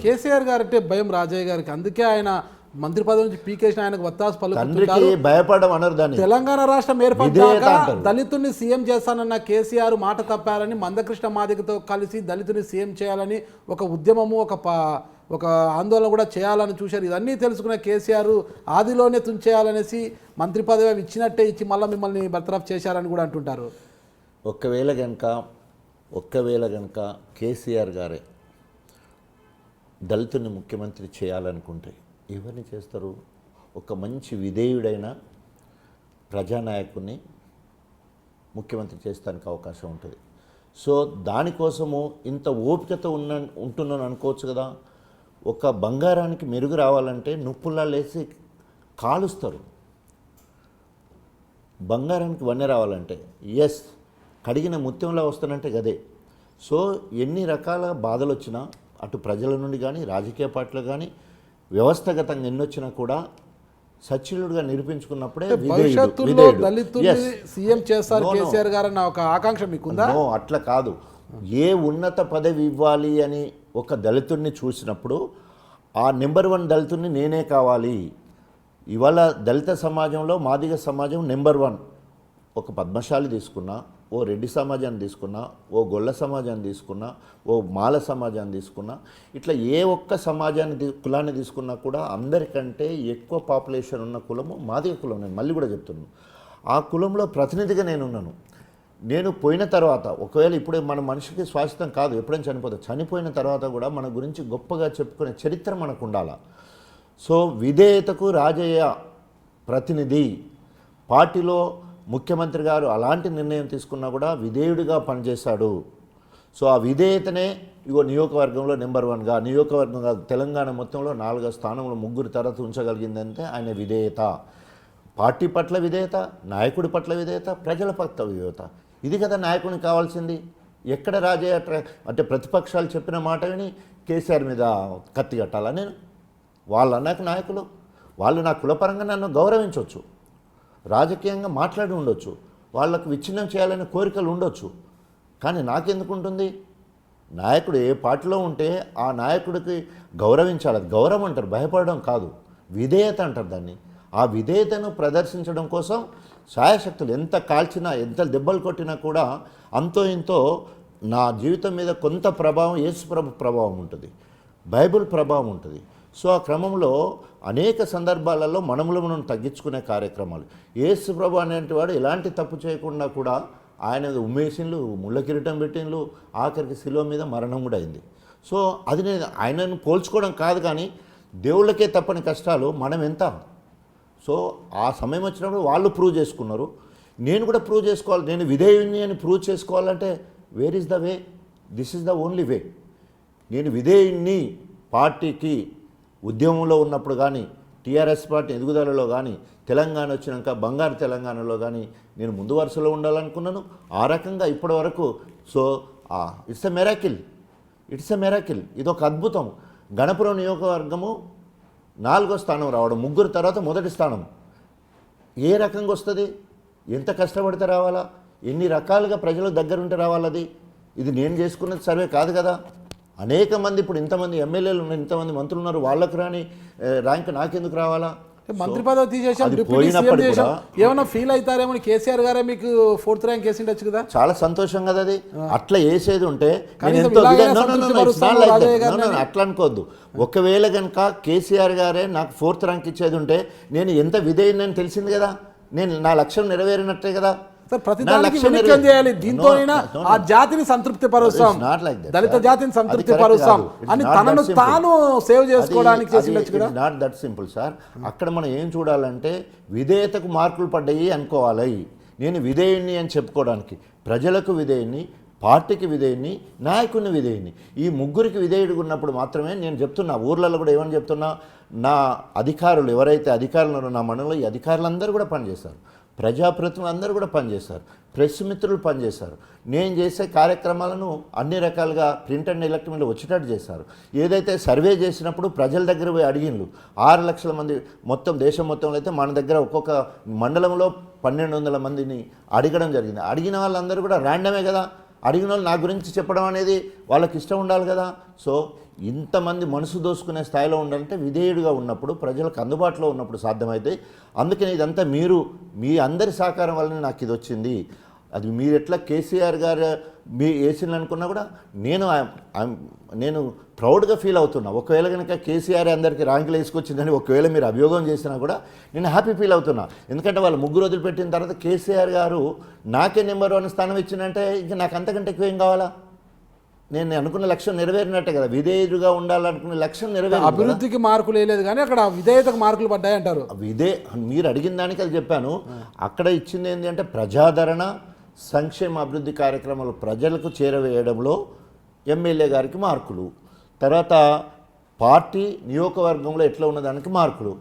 కేసీఆర్ గారు అంటే భయం రాజయ్య గారికి, అందుకే ఆయన మంత్రి పదవి నుంచి పీకేసిన ఆయనకు వత్తాసు పలుకుతుంటారు. భయపడడం అనరు దాన్ని. తెలంగాణ రాష్ట్రం ఏర్పడ్డాక దళితుడిని సీఎం చేస్తానన్న కేసీఆర్ మాట తప్పారని మందకృష్ణ మాదిగతో కలిసి దళితుని సీఎం చేయాలని ఒక ఉద్యమము ఒక ఆందోళన కూడా చేయాలని చూశారు. ఇవన్నీ తెలుసుకున్న కేసీఆర్ ఆదిలోనే తుంచేయాలనేసి మంత్రి పదవి ఇచ్చినట్టే ఇచ్చి మళ్ళీ మిమ్మల్ని బర్తరఫ్ చేశారని కూడా అంటుంటారు. ఒక్కవేళ గనక కేసీఆర్ గారే దళితుని ముఖ్యమంత్రి చేయాలనుకుంటే ఎవరిని చేస్తారు? ఒక మంచి విధేయుడైన ప్రజానాయకుడిని ముఖ్యమంత్రి చేస్తానికి అవకాశం ఉంటుంది. సో దానికోసము ఇంత ఓపికతో ఉంటున్నాను అనుకోవచ్చు కదా. ఒక బంగారానికి మెరుగు రావాలంటే నుప్పుల్లా లేసి కాలుస్తారు. బంగారానికి వన్నె రావాలంటే కడిగిన ముత్యంలా వస్తానంటే గదే. సో ఎన్ని రకాల బాధలు వచ్చినా అటు ప్రజల నుండి కానీ రాజకీయ పార్టీలు కానీ వ్యవస్థగతంగా ఎన్నొచ్చినా కూడా సచ్చిలుడుగా నిరూపించుకున్నప్పుడే సీఎం చేస్తారు కేసీఆర్ గారు అన్న ఒక ఆకాంక్ష మీకుందా? అట్లా కాదు. ఏ ఉన్నత పదవి ఇవ్వాలి అని ఒక దళితుడిని చూసినప్పుడు ఆ నెంబర్ 1 దళితుడిని నేనే కావాలి. ఇవాళ దళిత సమాజంలో మాదిగ సమాజం నెంబర్ 1. ఒక పద్మశాలి తీసుకున్నా, ఓ రెడ్డి సమాజాన్ని తీసుకున్నా, ఓ గొల్ల సమాజాన్ని తీసుకున్నా, ఓ మాల సమాజాన్ని తీసుకున్నా, ఇట్లా ఏ ఒక్క కులాన్ని తీసుకున్నా కూడా అందరికంటే ఎక్కువ పాపులేషన్ ఉన్న కులము మాదిగ కులం. నేను మళ్ళీ కూడా చెప్తున్నాను, ఆ కులంలో ప్రతినిధిగా నేనున్నాను. నేను పోయిన తర్వాత ఒకవేళ ఇప్పుడే మన మనిషికి శాశ్వతం కాదు, ఎప్పుడైనా చనిపోతాం. చనిపోయిన తర్వాత కూడా మన గురించి గొప్పగా చెప్పుకునే చరిత్ర మనకు ఉండాలి. సో విధేయతకు రాజయ్య ప్రతినిధి. పార్టీలో ముఖ్యమంత్రి గారు అలాంటి నిర్ణయం తీసుకున్నా కూడా విధేయుడిగా పనిచేశాడు. సో ఆ విధేయతనే నియోజకవర్గంలో నెంబర్ 1గా, నియోజకవర్గంగా తెలంగాణ మొత్తంలో 4వ స్థానంలో 3 తర్వాత ఉంచగలిగిందంటే ఆయన విధేయత. పార్టీ పట్ల విధేయత, నాయకుడి పట్ల విధేయత, ప్రజల పట్ల విధేయత. ఇది కదా నాయకుడిని కావాల్సింది. ఎక్కడ రాజయ్య అంటే ప్రతిపక్షాలు చెప్పిన మాట విని కేసీఆర్ మీద కత్తి కట్టాలా నేను? వాళ్ళు అన్నాక నాయకులు వాళ్ళు నా కులపరంగా నన్ను గౌరవించవచ్చు, రాజకీయంగా మాట్లాడి ఉండొచ్చు, వాళ్ళకు విచ్ఛిన్నం చేయాలనే కోరికలు ఉండొచ్చు. కానీ నాకెందుకు ఉంటుంది? నాయకుడు ఏ పార్టీలో ఉంటే ఆ నాయకుడికి గౌరవించాలి. అది గౌరవం అంటారు, భయపడడం కాదు, విధేయత అంటారు దాన్ని. ఆ విధేయతను ప్రదర్శించడం కోసం శాయశక్తులు ఎంత కాల్చినా, ఎంత దెబ్బలు కొట్టినా కూడా అంతో ఇంతో నా జీవితం మీద కొంత ప్రభావం యేసుప్రభు ప్రభావం ఉంటుంది, బైబిల్ ప్రభావం ఉంటుంది. సో ఆ క్రమంలో అనేక సందర్భాలలో మనములను తగ్గించుకునే కార్యక్రమాలు. యేసుప్రభు అనేటి వాడు ఎలాంటి తప్పు చేయకుండా కూడా ఆయన ఉమ్మేసిన్లు, ముళ్ళ కిరీటం పెట్టిన్లు, ఆఖరికి శిలువ మీద మరణం కూడా అయింది. సో అది నేను ఆయనను పోల్చుకోవడం కాదు, కానీ దేవుళ్ళకే తప్పని కష్టాలు మనం ఎంత. సో ఆ సమయం వచ్చినప్పుడు వాళ్ళు ప్రూవ్ చేసుకున్నారు, నేను కూడా ప్రూవ్ చేసుకోవాలి. నేను విధేయుని అని ప్రూవ్ చేసుకోవాలంటే where is the way? This is the only way. నేను విధేయుని పార్టీకి ఉద్యమంలో ఉన్నప్పుడు కానీ, టీఆర్ఎస్ పార్టీ ఎదుగుదలలో కానీ, తెలంగాణ వచ్చినాక బంగారు తెలంగాణలో కానీ నేను ముందు వరుసలో ఉండాలనుకున్నాను. ఆ రకంగా ఇప్పటి వరకు. So it's a miracle. ఇదొక అద్భుతం. గణపురం నియోజకవర్గము 4వ స్థానం రావడం, 3 తర్వాత మొదటి స్థానం. ఏ రకంగా వస్తుంది? ఎంత కష్టపడితే రావాలా? ఎన్ని రకాలుగా ప్రజల దగ్గరుంటే రావాలది? ఇది నేను చేసుకున్నది సర్వే కాదు కదా. అనేక మంది ఇప్పుడు ఇంతమంది ఎమ్మెల్యేలు ఉన్నారు, ఇంతమంది మంత్రులు ఉన్నారు, వాళ్ళకు రాని ర్యాంక్ నాకెందుకు రావాలా? మంత్రి పదవి తీసేసాం, ఏమైనా ఫీల్ అవుతారేమో? కేసీఆర్ గారే మీకు 4th ర్యాంక్ వేసి ఉండొచ్చు కదా. చాలా సంతోషం కదా అది. అట్లా వేసేది ఉంటే అట్లా అనుకోవద్దు. ఒకవేళ కనుక కేసీఆర్ గారే నాకు 4th ర్యాంక్ ఇచ్చేది ఉంటే నేను ఎంత విధేయుని తెలిసింది కదా. నా లక్ష్యం నెరవేరినట్టే కదా. దీంతో ఆ జాతిని సంతృప్తి పరుస్తాం, దళిత జాతిని సంతృప్తి పరుస్తాం అని తనను తాను సేవ్ చేసుకోవడానికి చేసి. Not that simple sir. అక్కడ మనం ఏం చూడాలంటే విధేయతకు మార్కులు పడ్డాయి అనుకోవాలి. నేను విధేయుణ్ణి అని చెప్పుకోవడానికి ప్రజలకు విధేయుణ్ణి, పార్టీకి విధేయుణ్ణి, నాయకుడిని విధేయుణ్ణి, ఈ ముగ్గురికి విధేయుడిగా ఉన్నప్పుడు మాత్రమే నేను చెప్తున్నా. ఊర్లలో కూడా ఏమని చెప్తున్నా, నా అధికారులు ఎవరైతే అధికారులు ఉన్నారో నా మండలంలో ఈ అధికారులందరూ కూడా పనిచేస్తారు, ప్రజాప్రతినిధులు అందరూ కూడా పనిచేస్తారు, ప్రెస్ మిత్రులు పనిచేస్తారు. నేను చేసే కార్యక్రమాలను అన్ని రకాలుగా ప్రింట్ అండ్ ఎలక్ట్రానిక్లో వచ్చేటట్టు చేశారు. ఏదైతే సర్వే చేసినప్పుడు ప్రజల దగ్గర పోయి అడిగిన్లు. 6 లక్షల మంది మొత్తం దేశం మొత్తంలో అయితే మన దగ్గర ఒక్కొక్క మండలంలో 1200 మందిని అడగడం జరిగింది. అడిగిన వాళ్ళందరూ కూడా ర్యాండమే కదా. అడిగిన వాళ్ళు నా గురించి చెప్పడం అనేది వాళ్ళకి ఇష్టం ఉండాలి కదా. సో ఇంతమంది మనసు దోసుకునే స్థాయిలో ఉండాలంటే విధేయుడిగా ఉన్నప్పుడు, ప్రజలకు అందుబాటులో ఉన్నప్పుడు సాధ్యమైతే. అందుకని ఇదంతా మీ అందరి సహకారం వల్లనే నాకు ఇది వచ్చింది. అది మీరు ఎట్లా కేసీఆర్ గారు మీ వేసింది అనుకున్నా కూడా నేను ప్రౌడ్గా ఫీల్ అవుతున్నా. ఒకవేళ కనుక కేసీఆర్ అందరికీ ర్యాంకులు వేసుకొచ్చిందని ఒకవేళ మీరు అభియోగం చేసినా కూడా నేను హ్యాపీ ఫీల్ అవుతున్నా. ఎందుకంటే వాళ్ళు ముగ్గురు వదిలిపెట్టిన తర్వాత కేసీఆర్ గారు నాకే నెంబర్ 1 స్థానం ఇచ్చిందంటే ఇంకా నాకు అంతకంటే ఎక్కువ ఏం కావాలా? నేను అనుకున్న లక్ష్యం నెరవేరినట్టే కదా. విధేయుడిగా ఉండాలనుకున్న లక్ష్యం నెరవేరు. అభివృద్ధికి మార్కులు వేయలేదు కానీ అక్కడ విధేయతకు మార్కులు పడ్డాయి అంటారు. మీరు అడిగిన దానికి అది చెప్పాను. అక్కడ ఇచ్చింది ఏంటి అంటే ప్రజాదరణ, సంక్షేమ అభివృద్ధి కార్యక్రమాలు ప్రజలకు చేరవేయడంలో ఎమ్మెల్యే గారికి మార్కులు, తర్వాత పార్టీ నియోజకవర్గంలో ఎట్లా ఉన్నదానికి మార్కులు.